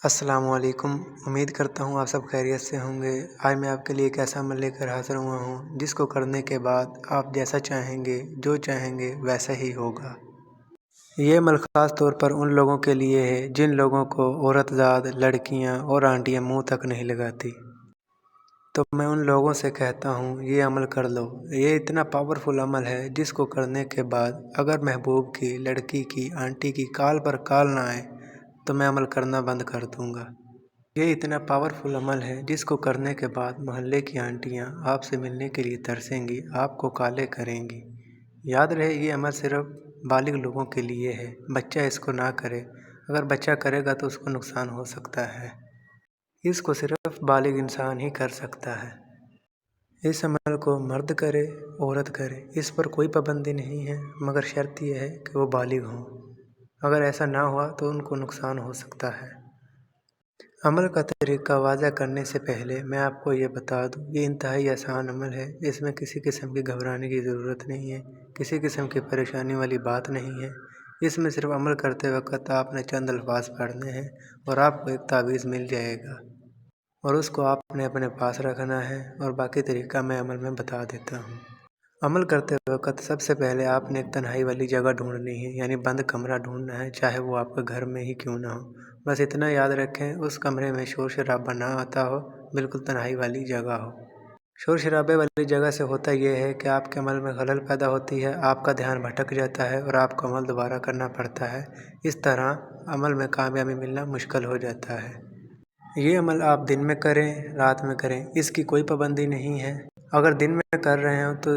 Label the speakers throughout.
Speaker 1: السلام علیکم۔ امید کرتا ہوں آپ سب خیریت سے ہوں گے۔ آج میں آپ کے لیے ایک ایسا عمل لے کر حاضر ہوا ہوں جس کو کرنے کے بعد آپ جیسا چاہیں گے، جو چاہیں گے ویسا ہی ہوگا۔ یہ عمل خاص طور پر ان لوگوں کے لیے ہے جن لوگوں کو عورت زاد، لڑکیاں اور آنٹیاں منہ تک نہیں لگاتی۔ تو میں ان لوگوں سے کہتا ہوں یہ عمل کر لو۔ یہ اتنا پاورفل عمل ہے جس کو کرنے کے بعد اگر محبوب کی، لڑکی کی، آنٹی کی کال پر کال نہ آئے تو میں عمل کرنا بند کر دوں گا۔ یہ اتنا پاورفل عمل ہے جس کو کرنے کے بعد محلے کی آنٹیاں آپ سے ملنے کے لیے ترسیں گی، آپ کو کالیں کریں گی۔ یاد رہے یہ عمل صرف بالغ لوگوں کے لیے ہے، بچہ اس کو نہ کرے۔ اگر بچہ کرے گا تو اس کو نقصان ہو سکتا ہے۔ اس کو صرف بالغ انسان ہی کر سکتا ہے۔ اس عمل کو مرد کرے، عورت کرے، اس پر کوئی پابندی نہیں ہے، مگر شرط یہ ہے کہ وہ بالغ ہوں۔ اگر ایسا نہ ہوا تو ان کو نقصان ہو سکتا ہے۔ عمل کا طریقہ واضح کرنے سے پہلے میں آپ کو یہ بتا دوں، یہ انتہائی آسان عمل ہے۔ اس میں کسی قسم کی گھبرانے کی ضرورت نہیں ہے، کسی قسم کی پریشانی والی بات نہیں ہے۔ اس میں صرف عمل کرتے وقت آپ نے چند الفاظ پڑھنے ہیں اور آپ کو ایک تعویذ مل جائے گا اور اس کو آپ نے اپنے پاس رکھنا ہے، اور باقی طریقہ میں عمل میں بتا دیتا ہوں۔ عمل کرتے وقت سب سے پہلے آپ نے ایک تنہائی والی جگہ ڈھونڈنی ہے، یعنی بند کمرہ ڈھونڈنا ہے، چاہے وہ آپ کے گھر میں ہی کیوں نہ ہو۔ بس اتنا یاد رکھیں اس کمرے میں شور شرابہ نہ آتا ہو، بالکل تنہائی والی جگہ ہو۔ شور شرابے والی جگہ سے ہوتا یہ ہے کہ آپ کے عمل میں خلل پیدا ہوتی ہے، آپ کا دھیان بھٹک جاتا ہے اور آپ کو عمل دوبارہ کرنا پڑتا ہے۔ اس طرح عمل میں کامیابی ملنا مشکل ہو جاتا ہے۔ یہ عمل آپ دن میں کریں، رات میں کریں، اس کی کوئی پابندی نہیں ہے۔ اگر دن میں کر رہے ہوں تو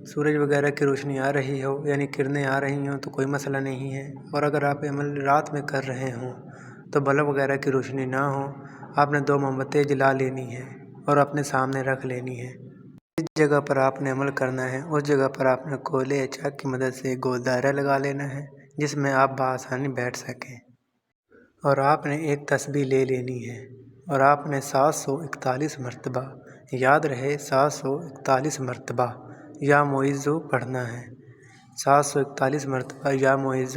Speaker 1: سورج وغیرہ کی روشنی آ رہی ہو، یعنی کرنیں آ رہی ہوں تو کوئی مسئلہ نہیں ہے، اور اگر آپ عمل رات میں کر رہے ہوں تو بلب وغیرہ کی روشنی نہ ہو، آپ نے 2 موم بتیاں جلا لینی ہے اور اپنے سامنے رکھ لینی ہے۔ جس جگہ پر آپ نے عمل کرنا ہے اس جگہ پر آپ نے کولے یا چاک کی مدد سے ایک گول دائرہ لگا لینا ہے جس میں آپ بآسانی بیٹھ سکیں، اور آپ نے ایک تسبیح لے لینی ہے اور آپ نے 741 مرتبہ، یاد رہے 741 مرتبہ یا معیذ پڑھنا ہے۔ 741 مرتبہ یا معیذ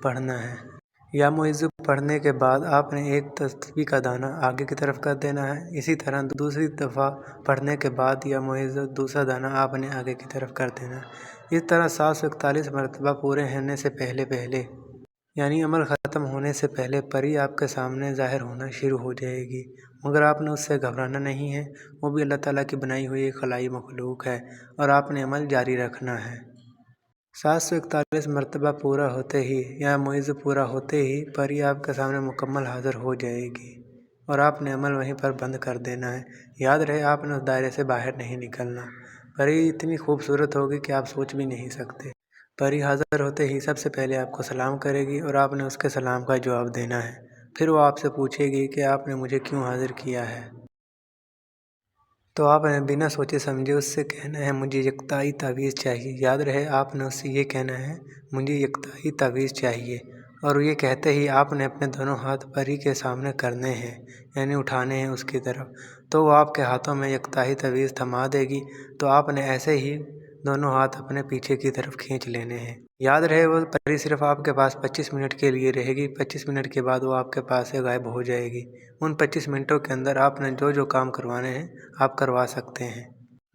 Speaker 1: پڑھنا ہے۔ یا معیذ پڑھنے کے بعد آپ نے ایک تسبیح کا دانہ آگے کی طرف کر دینا ہے۔ اسی طرح دوسری دفعہ پڑھنے کے بعد یا معیذ دوسرا دانہ آپ نے آگے کی طرف کر دینا ہے۔ اس طرح 741 مرتبہ پورے ہونے سے پہلے یعنی عمل ختم ہونے سے پہلے پری آپ کے سامنے ظاہر ہونا شروع ہو جائے گی، مگر آپ نے اس سے گھبرانا نہیں ہے۔ وہ بھی اللہ تعالیٰ کی بنائی ہوئی ایک خلائی مخلوق ہے اور آپ نے عمل جاری رکھنا ہے۔ 741 مرتبہ پورا ہوتے ہی یا معیذ پورا ہوتے ہی پری آپ کے سامنے مکمل حاضر ہو جائے گی اور آپ نے عمل وہیں پر بند کر دینا ہے۔ یاد رہے آپ نے اس دائرے سے باہر نہیں نکلنا۔ پری اتنی خوبصورت ہوگی کہ آپ سوچ بھی نہیں سکتے۔ پری حاضر ہوتے ہی سب سے پہلے آپ کو سلام کرے گی اور آپ نے اس کے سلام کا جواب دینا ہے۔ پھر وہ آپ سے پوچھے گی کہ آپ نے مجھے کیوں حاضر کیا ہے؟ تو آپ نے بنا سوچے سمجھے اس سے کہنا ہے مجھے یکتائی تعویذ چاہیے۔ یاد رہے آپ نے اس سے یہ کہنا ہے مجھے یکتائی تعویذ چاہیے، اور یہ کہتے ہی آپ نے اپنے دونوں ہاتھ پری کے سامنے کرنے ہیں، یعنی اٹھانے ہیں اس کی طرف، تو وہ آپ کے ہاتھوں میں یکتائی تعویذ تھما دے گی۔ تو آپ نے ایسے ہی دونوں ہاتھ اپنے پیچھے کی طرف کھینچ لینے ہیں۔ یاد رہے وہ پری صرف آپ کے پاس 25 منٹ کے لیے رہے گی۔ 25 منٹ کے بعد وہ آپ کے پاس سے غائب ہو جائے گی۔ ان 25 منٹوں کے اندر آپ نے جو کام کروانے ہیں آپ کروا سکتے ہیں۔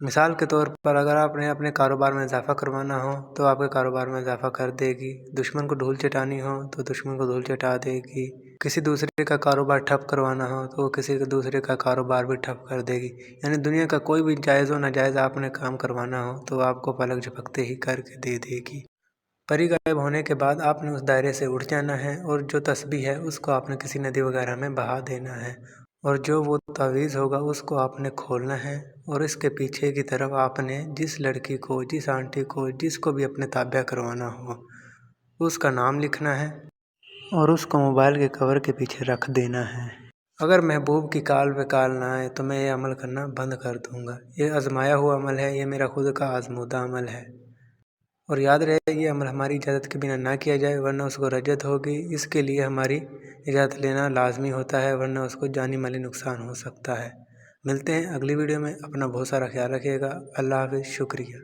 Speaker 1: مثال کے طور پر اگر آپ نے اپنے کاروبار میں اضافہ کروانا ہو تو آپ کے کاروبار میں اضافہ کر دے گی۔ دشمن کو دھول چٹانی ہو تو دشمن کو دھول چٹا دے گی۔ کسی دوسرے کا کاروبار ٹھپ کروانا ہو تو کسی دوسرے کا کاروبار بھی ٹھپ کر دے گی۔ یعنی دنیا کا کوئی بھی جائز و ناجائز آپ نے کام کروانا ہو تو آپ کو پلک جھپکتے ہی کر کے دے دے گی۔ پری غائب ہونے کے بعد آپ نے اس دائرے سے اٹھ جانا ہے اور جو تسبیح ہے اس کو آپ نے کسی ندی وغیرہ میں بہا دینا ہے، اور جو وہ تعویذ ہوگا اس کو آپ نے کھولنا ہے، اور اس کے پیچھے کی طرف آپ نے جس لڑکی کو، جس آنٹی کو، جس کو بھی اپنے تابع کروانا ہو اس کا نام لکھنا ہے اور اس کو موبائل کے کور کے پیچھے رکھ دینا ہے۔ اگر محبوب کی کال پہ کال نہ آئے تو میں یہ عمل کرنا بند کر دوں گا۔ یہ آزمایا ہوا عمل ہے، یہ میرا خود کا آزمودہ عمل ہے، اور یاد رہے یہ عمل ہماری اجازت کے بنا نہ کیا جائے ورنہ اس کو رجعت ہوگی۔ اس کے لیے ہماری اجازت لینا لازمی ہوتا ہے ورنہ اس کو جانی مالی نقصان ہو سکتا ہے۔ ملتے ہیں اگلی ویڈیو میں۔ اپنا بہت سارا خیال رکھیے گا۔ اللہ حافظ۔ شکریہ۔